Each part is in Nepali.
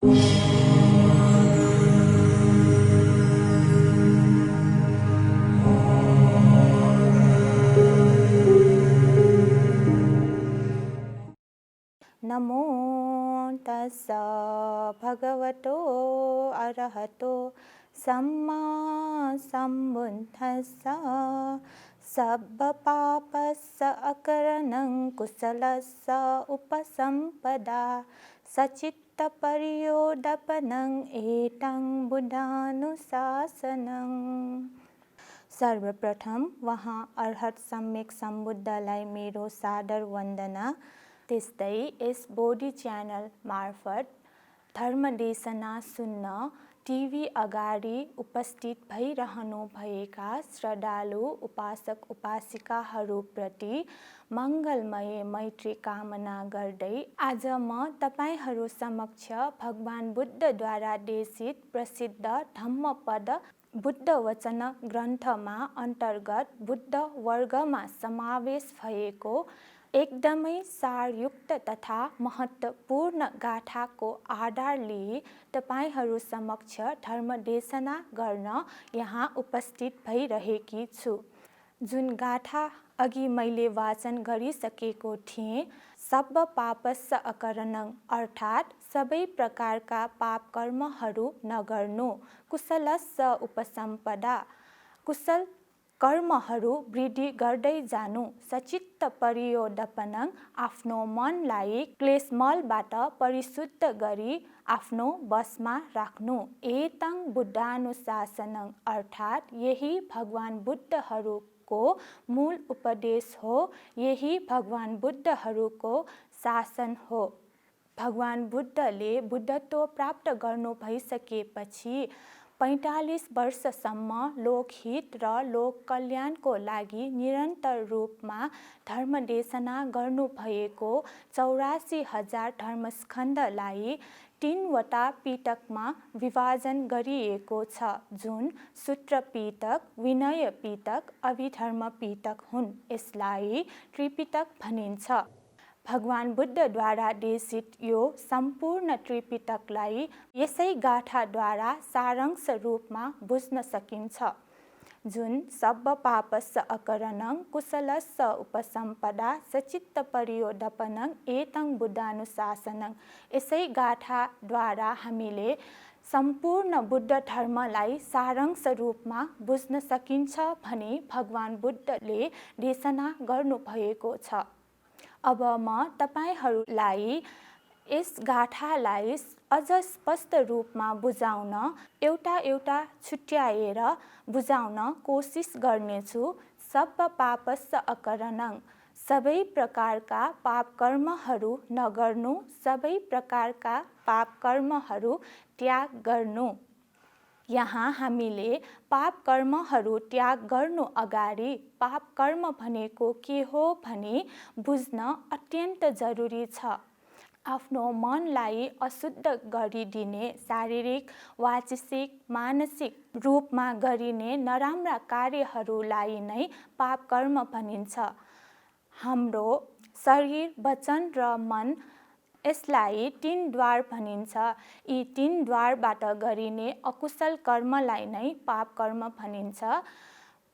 नमो तस्स भगवतो अरहतो सम्मा सम्बुद्धस्स सब्बपापस्स अकरणं कुशलस्स उपसम्पदा सचित्तपर्योदपनं एतं बुद्धानुशासनं। सर्वप्रथम वहाँ अर्हत सम्यक सम्बुद्धलाई मेरो सादर वन्दना। त्यस्तै यस बोडी च्यानल मार्फत धर्मदेशना सुन्न टिभी अगाडि उपस्थित भइरहनु भएका श्रद्धालु उपासक उपासिकाहरूप्रति मङ्गलमय मैत्री कामना गर्दै आज म तपाईहरू समक्ष भगवान बुद्धद्वारा देशित प्रसिद्ध धम्मपद बुद्ध वचन ग्रन्थमा अन्तर्गत बुद्ध वर्गमा समावेश भएको एकदमै सारयुक्त तथा महत्त्वपूर्ण गाथाको आधार लिई तपाईहरू समक्ष धर्मदेशना गर्न यहाँ उपस्थित भइरहेकी छु। जुन गाथा अघि मैले वाचन गरिसकेको थिएँ, सब्ब पापस्स अकरणं अर्थात् सबै प्रकारका पाप कर्महरू नगर्नु, कुशलस्स उपसम्पदा कुशल कर्महरू वृद्धि गर्दै जानु, सचित्त पर्योदपनं आफ्नो मनलाई क्लेशमलबाट परिशुद्ध गरी आफ्नो बसमा राख्नु, एतं बुद्धानुशासनं अर्थात् यही भगवान बुद्धहरूको मूल उपदेश हो, यही भगवान बुद्धहरूको शासन हो। भगवान बुद्धले बुद्धत्व प्राप्त गर्नु भइसकेपछि 45 वर्षसम्म लोकहित र लोक कल्याणको लागि निरन्तर रूपमा धर्मदेशना गर्नुभएको 84,000 धर्मस्कन्धलाई 3 वटा पिटकमा विभाजन गरिएको छ, जुन सूत्र पिटक, विनय पिटक, अभिधर्म पिटक हुन्। यसलाई त्रिपिटक भनिन्छ। भगवान बुद्धद्वारा देशित यो सम्पूर्ण त्रिपिटकलाई यसै गाथाद्वारा सारांश रूपमा बुझ्न सकिन्छ, जुन सब्ब पापस्स अकरणं कुशलस्स उपसम्पदा सचित्त पर्योदपनं एतं बुद्धानुशासनं। यसै गाथाद्वारा हामीले सम्पूर्ण बुद्ध धर्मलाई सारांश रूपमा बुझ्न सकिन्छ भनी भगवान बुद्धले देशना गर्नुभएको छ। अब म तपाईहरूलाई यस गाथालाई अझ स्पष्ट रूपमा बुझाउन एउटा छुट्याएर बुझाउन कोसिस गर्नेछु। सब्ब पापस्स अकरणं सबै प्रकारका पाप कर्महरू नगर्नु, सबै प्रकारका पाप कर्महरू त्याग गर्नु। यहाँ हामीले पाप कर्महरू त्याग गर्नु अगाडि पाप कर्म भनेको के हो भनी बुझ्न अत्यन्त जरुरी छ। आफ्नो मनलाई अशुद्ध गरिदिने, शारीरिक, वाचिक, मानसिक रूपमा गरिने नराम्रा कार्यहरूलाई नै पाप कर्म भनिन्छ। हाम्रो शरीर, वचन र मन, यसलाई 3 द्वार भनिन्छ। यी 3 द्वारबाट गरिने अकुशल कर्मलाई नै पाप कर्म भनिन्छ।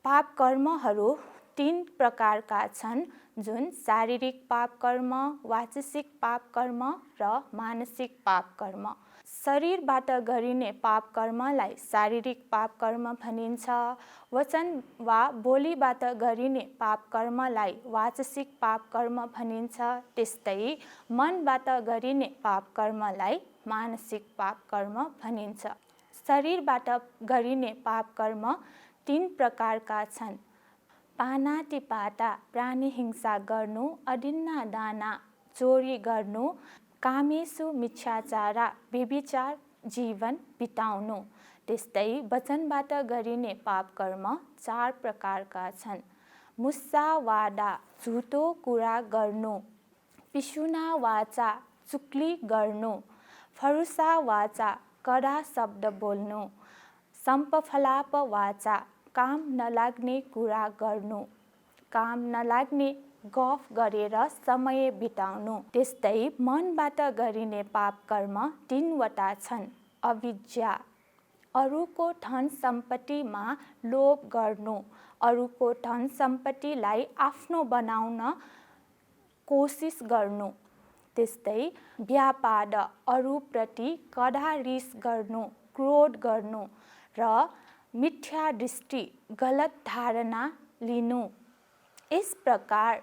पाप कर्महरू 3 प्रकारका छन्, जुन शारीरिक पाप कर्म, वाचिक पाप कर्म र मानसिक पाप कर्म। शरीरबाट गरिने पाप कर्मलाई शारीरिक पाप कर्म भनिन्छ। वचन वा बोलीबाट गरिने पाप कर्मलाई वाचिक पाप कर्म भनिन्छ। त्यस्तै मनबाट गरिने पाप कर्मलाई मानसिक पाप कर्म भनिन्छ। शरीरबाट गरिने पाप कर्म 3 प्रकारका छन्। पानातिपाता प्राणी हिंसा गर्नु, अदिन्ना दाना चोरी गर्नु, कामेषु मिथ्याचारा व्यभिचार जीवन बिताउनु। त्यस्तै वचनबाट गरिने पाप कर्म 4 प्रकारका छन्। मुस्सावादा झुटो कुरा गर्नु, पिसुना वाचा चुक्ली गर्नु, फरुसा वाचा कडा शब्द बोल्नु, सम्पफलाप वाचा काम नलाग्ने कुरा गर्नु। काम नलाग्ने गफ गरेर समय बिताउनु। त्यस्तै मनबाट गरिने पाप कर्म 3वटा छन्। अविद्या, अरूको धन सम्पत्तिमा लोभ गर्नु, अरूको धन सम्पत्तिलाई आफ्नो बनाउन कोसिस गर्नु। त्यस्तै व्यापाद, अरूप्रति कडा रिस गर्नु, क्रोध गर्नु र मिथ्या दृष्टि, गलत धारणा लिनु। यस प्रकार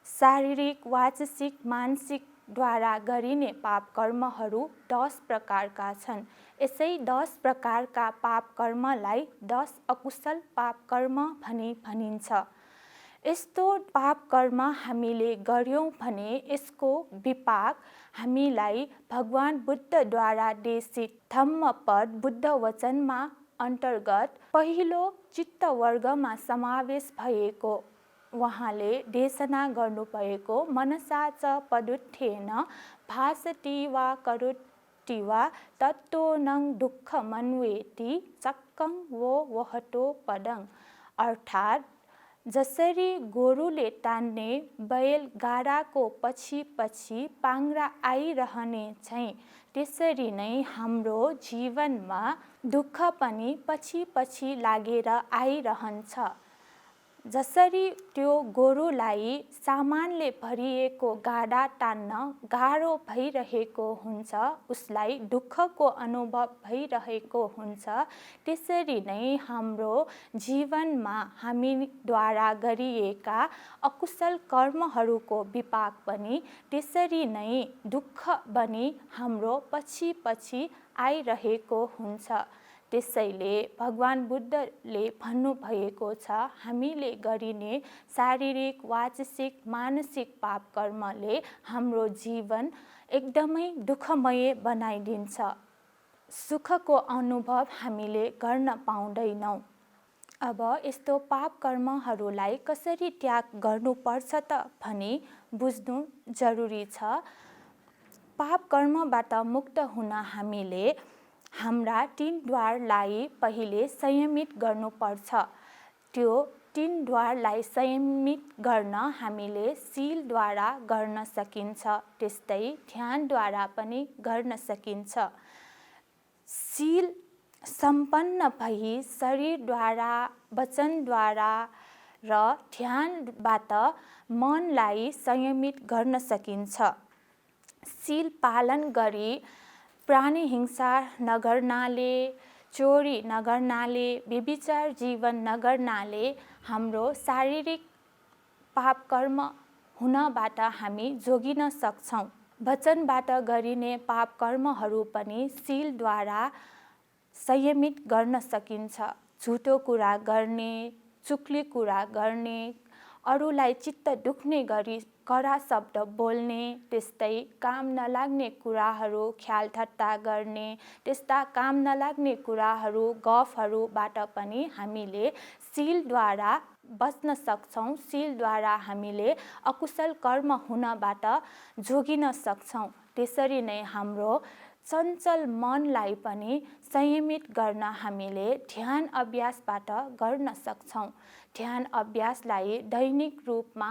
शारीरिक, वाचसिक, मानसिकद्वारा गरिने पाप कर्महरू 10 प्रकारका छन्। यसै 10 प्रकारका पाप कर्मलाई 10 अकुशल पाप कर्म भनिन्छ। यस्तो पाप कर्म हामीले गर्यौँ भने यसको विपाक हामीलाई भगवान बुद्धद्वारा देशित धम्मपद बुद्ध वचनमा अन्तर्गत पहिलो चित्तवर्गमा समावेश भएको उहाँले देशना गर्नुभएको मनसा च पदुत्थेन भासति वा करोति वा तत्तो नङ दुःखमन्वेति चक्कं वो वहतो पदं। अर्थात् जसरी गोरुले तान्ने बैल गाडाको पछि पछि पाङ्ग्रा आइरहने चाहिँ त्यसरी नै हाम्रो जीवनमा दुःख पनि पछि पछि लागेर आइरहन्छ। जसरी त्यो गोरुलाई सामानले भरिएको गाडा तान्न गाह्रो भइरहेको हुन्छ, उसलाई दुःखको अनुभव भइरहेको हुन्छ, त्यसरी नै हाम्रो जीवनमा हामीद्वारा गरिएका अकुशल कर्महरूको विपाक पनि त्यसरी नै दुःख बनी हाम्रो पछि पछि आइरहेको हुन्छ। त्यसैले भगवान बुद्धले भन्नुभएको छ, हामीले गरिने शारीरिक, वाचसिक, मानसिक पाप कर्मले हाम्रो जीवन एकदमै दुःखमय बनाइदिन्छ। सुखको अनुभव हामीले गर्न पाउँदैनौँ। अब यस्तो पाप कर्महरूलाई कसरी त्याग गर्नुपर्छ त भनी बुझ्नु जरुरी छ। पाप कर्मबाट मुक्त हुन हामीले हाम्रा 3 द्वारलाई पहिले संयमित गर्नुपर्छ। त्यो 3 द्वारलाई संयमित गर्न हामीले शीलद्वारा गर्न सकिन्छ, त्यस्तै ध्यानद्वारा पनि गर्न सकिन्छ। शील सम्पन्न भई शरीरद्वारा, वचनद्वारा र ध्यानबाट मनलाई संयमित गर्न सकिन्छ। शील पालन गरी प्राणी हिंसा नगर्नाले, चोरी नगर्नाले, व्यभिचार जीवन नगर्नाले हाम्रो शारीरिक पाप कर्म हुनबाट हामी जोगिन सक्छौँ। वचनबाट गरिने पाप कर्महरू पनि शीलद्वारा संयमित गर्न सकिन्छ। झुटो कुरा गर्ने, चुक्ली कुरा गर्ने, अरूलाई चित्त दुख्ने गरी कडा शब्द बोल्ने, त्यस्तै काम नलाग्ने कुराहरू ख्याल ठट्टा गर्ने, त्यस्ता काम नलाग्ने कुराहरू गफहरूबाट पनि हामीले शीलद्वारा बच्न सक्छौँ। शीलद्वारा हामीले अकुशल कर्म हुनबाट जोगिन सक्छौँ। त्यसरी नै हाम्रो चञ्चल मनलाई पनि संयमित गर्न हामीले ध्यान अभ्यासबाट गर्न सक्छौँ। ध्यान अभ्यासलाई दैनिक रूपमा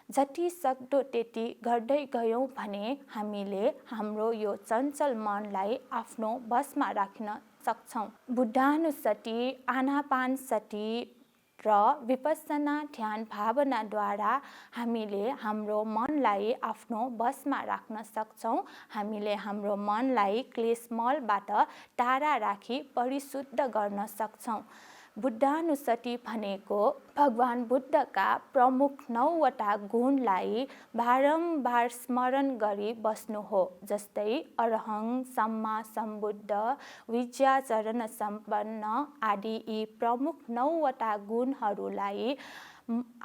जति सक्दो त्यति गर्दै गयौँ भने हामीले हाम्रो यो चञ्चल मनलाई आफ्नो बसमा राख्न सक्छौँ। बुद्धानुसति, आनापानसति र विपස්සना ध्यान भावनाद्वारा हामीले हाम्रो मनलाई आफ्नो बसमा राख्न सक्छौँ। हामीले हाम्रो मनलाई क्लेशमलबाट टाढा राखी परिशुद्ध गर्न सक्छौँ। बुद्धानुसति भनेको भगवान बुद्धका प्रमुख 9वटा गुणलाई बारम्बार स्मरण गरी बस्नु हो। जस्तै अरहं, सम्मा सम्बुद्ध, विद्याचरण सम्पन्न आदि यी प्रमुख 9वटा गुणहरूलाई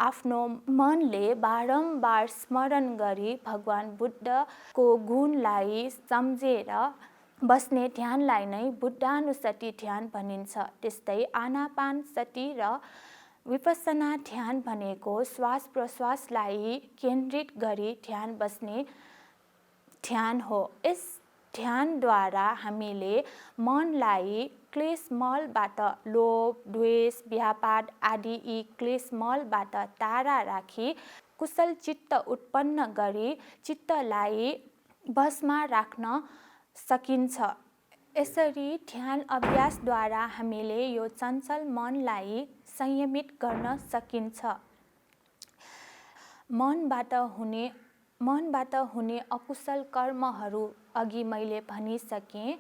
आफ्नो मनले बारम्बार स्मरण गरी भगवान बुद्धको गुणलाई सम्झेर बस्ने ध्यानलाई नै बुद्धानुसति ध्यान भनिन्छ। त्यस्तै आनापानसति र विपස්සना ध्यान भनेको श्वास प्रश्वासलाई केन्द्रित गरी ध्यान बस्ने ध्यान हो। यस ध्यानद्वारा हामीले मनलाई क्लेशमलबाट, लोभ, द्वेष, व्यापाद आदि यी क्लेशमलबाट टाढा राखी कुशल चित्त उत्पन्न गरी चित्तलाई बसमा राख्न सकिन्छ। यसरी ध्यान अभ्यासद्वारा हामीले यो चञ्चल मनलाई संयमित गर्न सकिन्छ। मनबाट हुने अकुशल कर्महरू अघि मैले भनिसकेँ।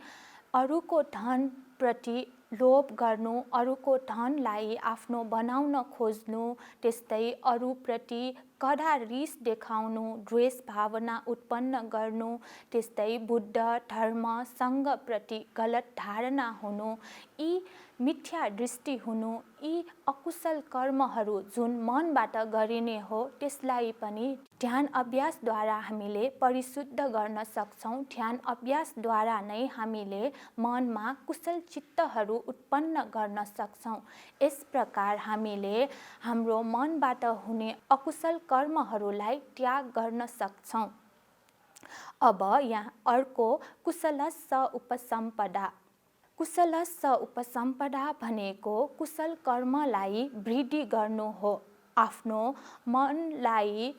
अरूको धनप्रति लोभ गर्नु, अरूको धनलाई आफ्नो बनाउन खोज्नु, त्यस्तै अरूप्रति कडा रिस देखाउनु, द्वेष भावना उत्पन्न गर्नु, त्यस्तै बुद्ध धर्म सङ्घप्रति गलत धारणा हुनु, यी मिथ्या दृष्टि हुनु, यी अकुशल कर्महरू जुन मनबाट गरिने हो त्यसलाई पनि ध्यान अभ्यासद्वारा हामीले परिशुद्ध गर्न सक्छौँ। ध्यान अभ्यासद्वारा नै हामीले मनमा कुशल चित्तहरू उत्पन्न गर्न सक्छौँ। यस प्रकार हामीले हाम्रो मनबाट हुने अकुशल कर्महरूलाई त्याग गर्न सक्छौँ। अब यहाँ अर्को कुशलस्स उपसम्पदा। कुशलस्स उपसम्पदा भनेको कुशल कर्मलाई वृद्धि गर्नु हो। आफ्नो मनलाई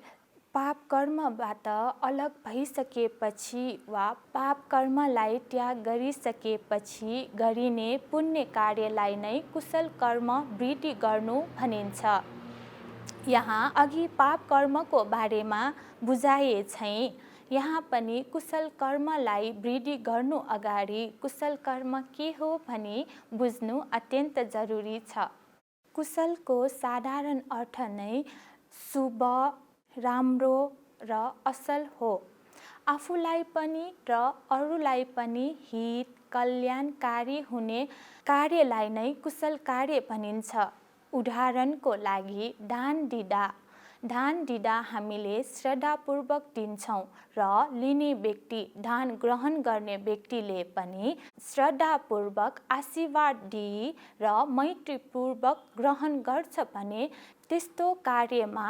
पाप कर्मबाट अलग भइसकेपछि वा पाप कर्मलाई त्याग गरिसकेपछि गरिने पुण्य कार्यलाई नै कुशल कर्म वृद्धि गर्नु भनिन्छ। यहाँ अघि पाप कर्मको बारेमा बुझाएछैँ। यहाँ पनि कुशल कर्मलाई वृद्धि गर्नु अगाडि कुशल कर्म के हो भनी बुझ्नु अत्यन्त जरुरी छ। कुशलको साधारण अर्थ नै शुभ, राम्रो र असल हो। आफूलाई पनि र अरूलाई पनि हित कल्याणकारी हुने कार्यलाई नै कुशल कार्य भनिन्छ। उदाहरणको लागि दान दिँदा हामीले श्रद्धापूर्वक दिन्छौँ र लिने व्यक्ति, दान ग्रहण गर्ने व्यक्तिले पनि श्रद्धापूर्वक आशीर्वाद दिई र मैत्रीपूर्वक ग्रहण गर्छ भने त्यस्तो कार्यमा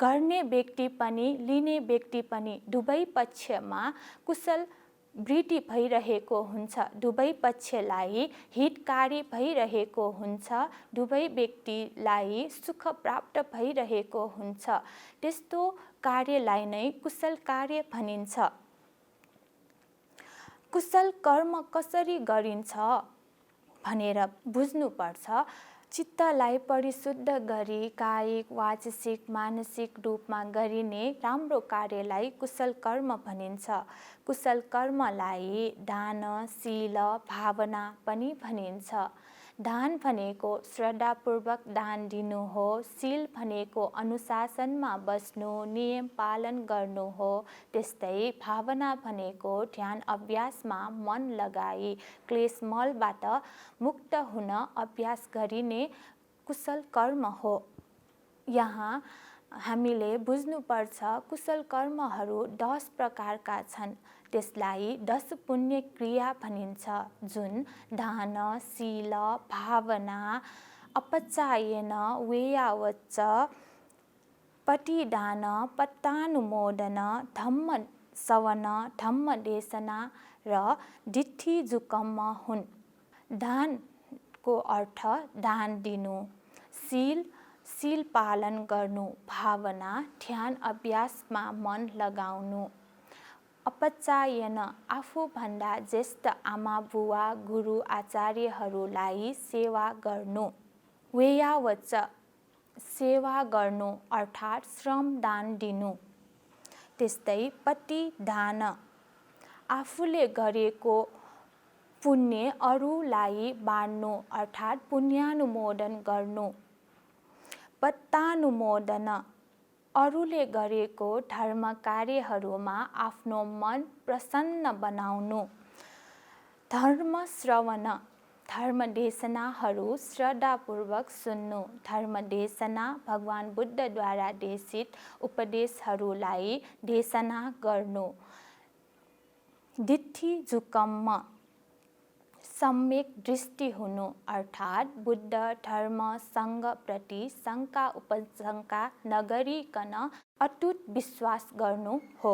गर्ने व्यक्ति पनि लिने व्यक्ति पनि दुवै पक्षमा कुशल वृद्धि भइरहेको हुन्छ, दुवै पक्षलाई हितकारी भइरहेको हुन्छ, दुवै व्यक्तिलाई सुख प्राप्त भइरहेको हुन्छ। त्यस्तो कार्यलाई नै कुशल कार्य भनिन्छ। कुशल कर्म कसरी गरिन्छ भनेर बुझ्नुपर्छ। चित्तलाई परिशुद्ध गरी कायिक, वाचिक, मानसिक रूपमा गरिने राम्रो कार्यलाई कुशल कर्म भनिन्छ। कुशल कर्मलाई दान, शील, भावना पनि भनिन्छ। दान भनेको श्रद्धापूर्वक दान दिनु हो। शील भनेको अनुशासनमा बस्नु, नियम पालन गर्नु हो। त्यस्तै भावना भनेको ध्यान अभ्यासमा मन लगाई क्लेशमलबाट मुक्त हुन अभ्यास गरिने कुशल कर्म हो। यहाँ हामीले बुझ्नुपर्छ कुशल कर्महरू 10 प्रकारका छन्। त्यसलाई 10 पुण्य क्रिया भनिन्छ, जुन दान, शील, भावना, अपचायन, वेयावच, पटिदान, पट्टानुमोदन, धम्म सवन, धम्म देशना र दिट्ठिजुकम्म हुन्। दानको अर्थ दान दिनु, शील पालन गर्नु, भावना ध्यान अभ्यासमा मन लगाउनु, अपचायन आफूभन्दा ज्येष्ठ आमा बुवा गुरु आचार्यहरूलाई सेवा गर्नु, वेयावच सेवा गर्नु अर्थात् श्रम दान दिनु, त्यस्तै पटिदान आफूले गरेको पुण्य अरूलाई बाँड्नु अर्थात् पुण्यानुमोदन गर्नु, पट्टानुमोदन अरूले गरेको धर्म कार्यहरूमा आफ्नो मन प्रसन्न बनाउनु, धर्म श्रवण धर्म देशनाहरू श्रद्धापूर्वक सुन्नु, धर्म देशना भगवान बुद्धद्वारा देशित उपदेशहरूलाई देशना गर्नु, दिट्ठिजुकम्म सम्यक दृष्टि हुनु अर्थात् बुद्ध धर्म सङ्घप्रति शङ्का उपशङ्का नगरिकन अटुट विश्वास गर्नु हो।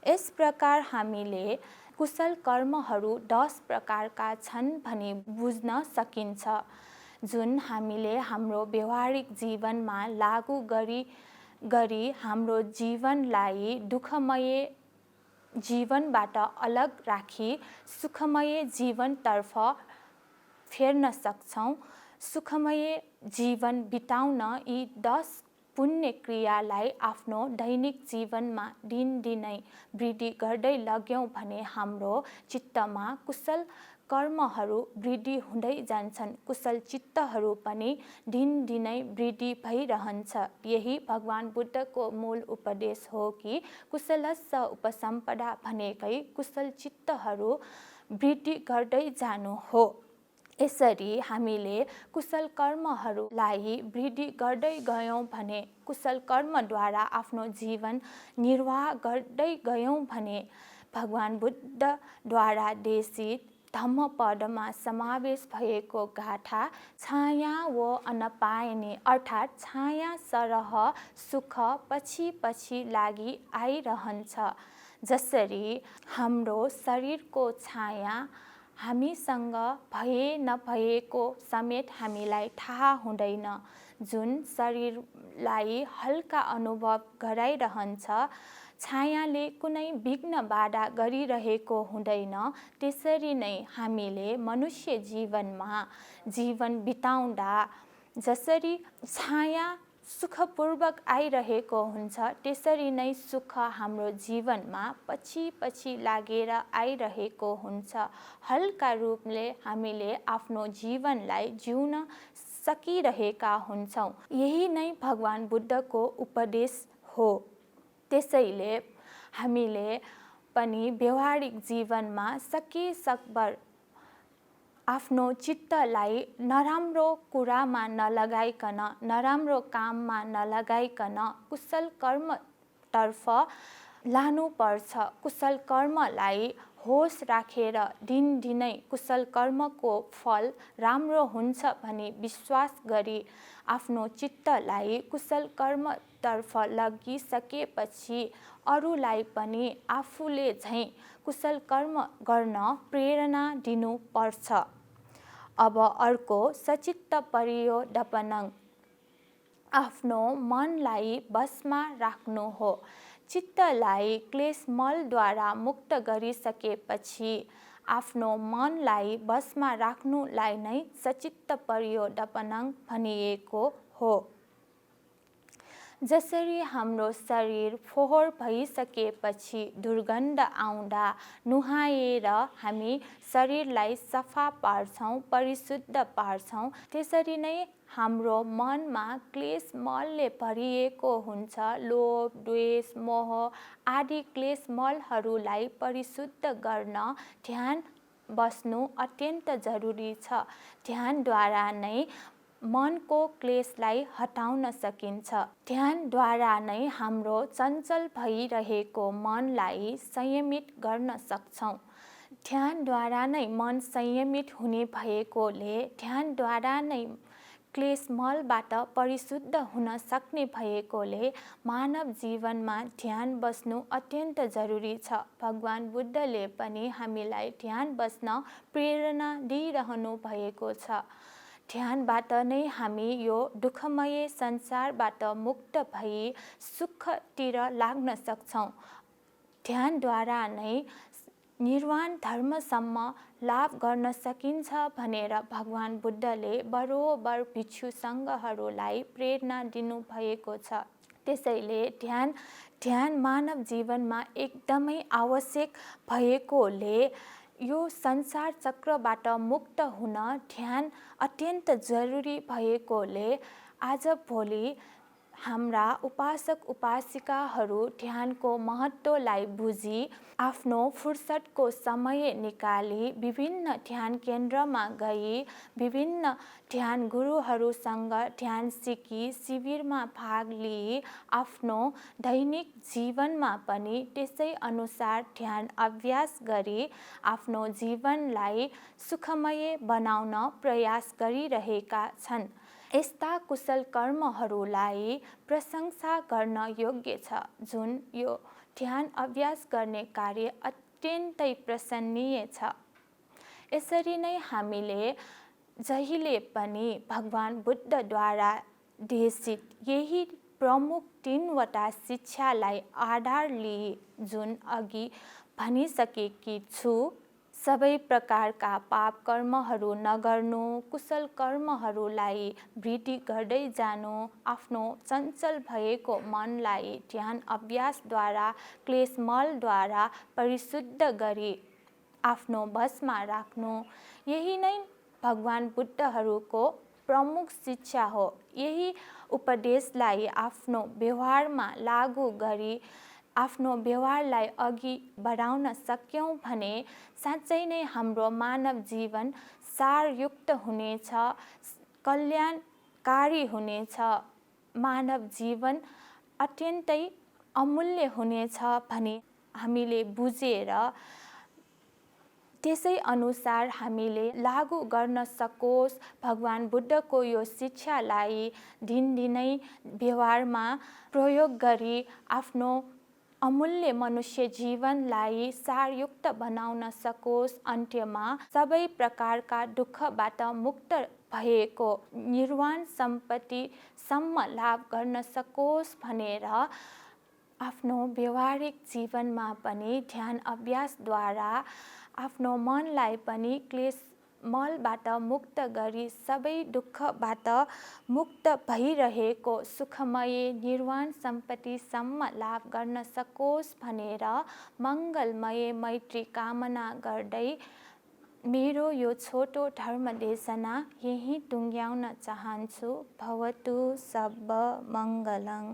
यस प्रकार हामीले कुशल कर्महरू 10 प्रकारका छन् भनी बुझ्न सकिन्छ, जुन हामीले हाम्रो व्यवहारिक जीवनमा लागू गरी हाम्रो जीवनलाई दुःखमय जीवनबाट अलग राखी सुखमय जीवनतर्फ फेर्न सक्छौँ। सुखमय जीवन बिताउन यी 10 पुण्य क्रियालाई आफ्नो दैनिक जीवनमा दिनदिनै वृद्धि गर्दै लग्यौँ भने हाम्रो चित्तमा कुशल कर्महरू वृद्धि हुँदै जान्छन्। कुशल चित्तहरू पनि दिनदिनै वृद्धि भइरहन्छ। यही भगवान बुद्धको मूल उपदेश हो कि कुशलस्य उपसम्पदा भनेकै कुशल चित्तहरू वृद्धि गर्दै जानु हो। यसरी हामीले कुशल कर्महरूलाई वृद्धि गर्दै गयौँ भने, कुशल कर्मद्वारा आफ्नो जीवन निर्वाह गर्दै गयौँ भने भगवान बुद्धद्वारा देशित धम्मपदमा समावेश भएको गाथा छाया व अनपायने अर्थात् छाया सरह सुख पछि पछि लागि आइरहन्छ। जसरी हाम्रो शरीरको छाया हामीसँग भए नभएको समेत हामीलाई थाहा हुँदैन। जुन शरीरलाई हल्का अनुभव गराइरहन्छ, छायाले कुनै विघ्न बाधा गरिरहेको हुँदैन। त्यसरी नै हामीले मनुष्य जीवनमा जीवन बिताउँदा जसरी छाया सुखपूर्वक आइरहेको हुन्छ, त्यसरी नै सुख हाम्रो जीवनमा पछि पछि लागेर आइरहेको हुन्छ। हल्का रूपले हामीले आफ्नो जीवनलाई जिउन सकिरहेका हुन्छौँ। यही नै भगवान बुद्धको उपदेश हो। त्यसैले हामीले पनि व्यवहारिक जीवनमा सकेसकभर आफ्नो चित्तलाई नराम्रो कुरामा नलगाइकन, नराम्रो काममा नलगाइकन कुशल कर्मतर्फ लानुपर्छ। कुशल कर्मलाई होस राखेर दिनदिनै कुशल कर्मको फल राम्रो हुन्छ भनी विश्वास गरी आफ्नो चित्तलाई कुशल कर्मतर्फ लगिसकेपछि अरूलाई पनि आफूले झैँ कुशल कर्म गर्न प्रेरणा दिनुपर्छ। अब अर्को सचित्त पर्योदपनं आफ्नो मनलाई बसमा राख्नु हो। चित्तलाई क्लेशमलद्वारा मुक्त गरिसकेपछि आफ्नो मनलाई बसमा राख्नुलाई नै सचित्त पर्योदपनं भनिएको हो। जसरी हाम्रो शरीर फोहोर भइसकेपछि दुर्गन्ध आउँदा नुहाएर हामी शरीरलाई सफा पार्छौँ, परिशुद्ध पार्छौँ, त्यसरी नै हाम्रो मनमा क्लेश मलले भरिएको हुन्छ। लोभ, द्वेष, मोह आदि क्लेश मलहरूलाई परिशुद्ध गर्न ध्यान बस्नु अत्यन्त जरुरी छ। ध्यानद्वारा नै मनको क्लेशलाई हटाउन सकिन्छ। ध्यानद्वारा नै हाम्रो चञ्चल भइरहेको मनलाई संयमित गर्न सक्छौँ। ध्यानद्वारा नै मन संयमित हुने भएकोले ध्यानद्वारा नै क्लेशमलबाट परिशुद्ध हुन सक्ने भएकोले मानव जीवनमा ध्यान बस्नु अत्यन्त जरुरी छ। भगवान बुद्धले पनि हामीलाई ध्यान बस्न प्रेरणा दिइरहनु भएको छ। ध्यानबाट नै हामी यो दुःखमय संसारबाट मुक्त भई सुखतिर लाग्न सक्छौँ। ध्यानद्वारा नै निर्वाण धर्मसम्म लाभ गर्न सकिन्छ भनेर भगवान बुद्धले बरोबर भिक्षु सङ्घहरूलाई प्रेरणा दिनुभएको छ। त्यसैले ध्यान मानव जीवनमा एकदमै आवश्यक भएकोले यो संसार चक्रबाट मुक्त हुन ध्यान अत्यन्त जरुरी भएकोले आजभोलि हाम्रा उपासक उपासिकाहरू ध्यानको महत्त्वलाई बुझी आफ्नो फुर्सदको समय निकाली विभिन्न ध्यान केन्द्रमा गई विभिन्न ध्यान गुरुहरूसँग ध्यान सिकी शिविरमा भाग लिई आफ्नो दैनिक जीवनमा पनि त्यसै अनुसार ध्यान अभ्यास गरी आफ्नो जीवनलाई सुखमय बनाउन प्रयास गरिरहेका छन्। यस्ता कुशल कर्महरूलाई प्रशंसा गर्न योग्य छ। जुन यो ध्यान अभ्यास गर्ने कार्य अत्यन्तै प्रशंसनीय छ। यसरी नै हामीले जहिले पनि भगवान बुद्धद्वारा देशित यही प्रमुख 3वटा शिक्षालाई आधार लिई जुन अघि भनिसकेकी छु। सबै प्रकारका पाप कर्महरू नगर्नु, कुशल कर्महरूलाई वृद्धि गर्दै जानु, आफ्नो चञ्चल भएको मनलाई ध्यान अभ्यासद्वारा क्लेशमलद्वारा परिशुद्ध गरी आफ्नो वशमा राख्नु, यही नै भगवान बुद्धहरूको प्रमुख शिक्षा हो। यही उपदेशलाई आफ्नो व्यवहारमा लागू गरी आफ्नो व्यवहारलाई अघि बढाउन सक्यौँ भने साँच्चै नै हाम्रो मानव जीवन सारयुक्त हुनेछ, कल्याणकारी हुनेछ, मानव जीवन अत्यन्तै अमूल्य हुनेछ भनी हामीले बुझेर त्यसै अनुसार हामीले लागू गर्न सकोस्। भगवान बुद्धको यो शिक्षालाई दिनदिनै व्यवहारमा प्रयोग गरी आफ्नो अमूल्य मनुष्य जीवनलाई सारयुक्त बनाउन सकोस्। अन्त्यमा सबै प्रकारका दुःखबाट मुक्त भएको निर्वाण सम्पत्तिसम्म लाभ गर्न सकोस् भनेर आफ्नो व्यवहारिक जीवनमा पनि ध्यान अभ्यासद्वारा आफ्नो मनलाई पनि क्लेशमलबाट मुक्त गरी सबै दुःखबाट मुक्त भइरहेको सुखमय निर्वाण सम्पत्तिसम्म लाभ गर्न सकोस् भनेर मङ्गलमय मैत्री कामना गर्दै मेरो यो छोटो धर्मदेशना यहीँ टुङ्ग्याउन चाहन्छु। भवतु सर्वमङ्गलं।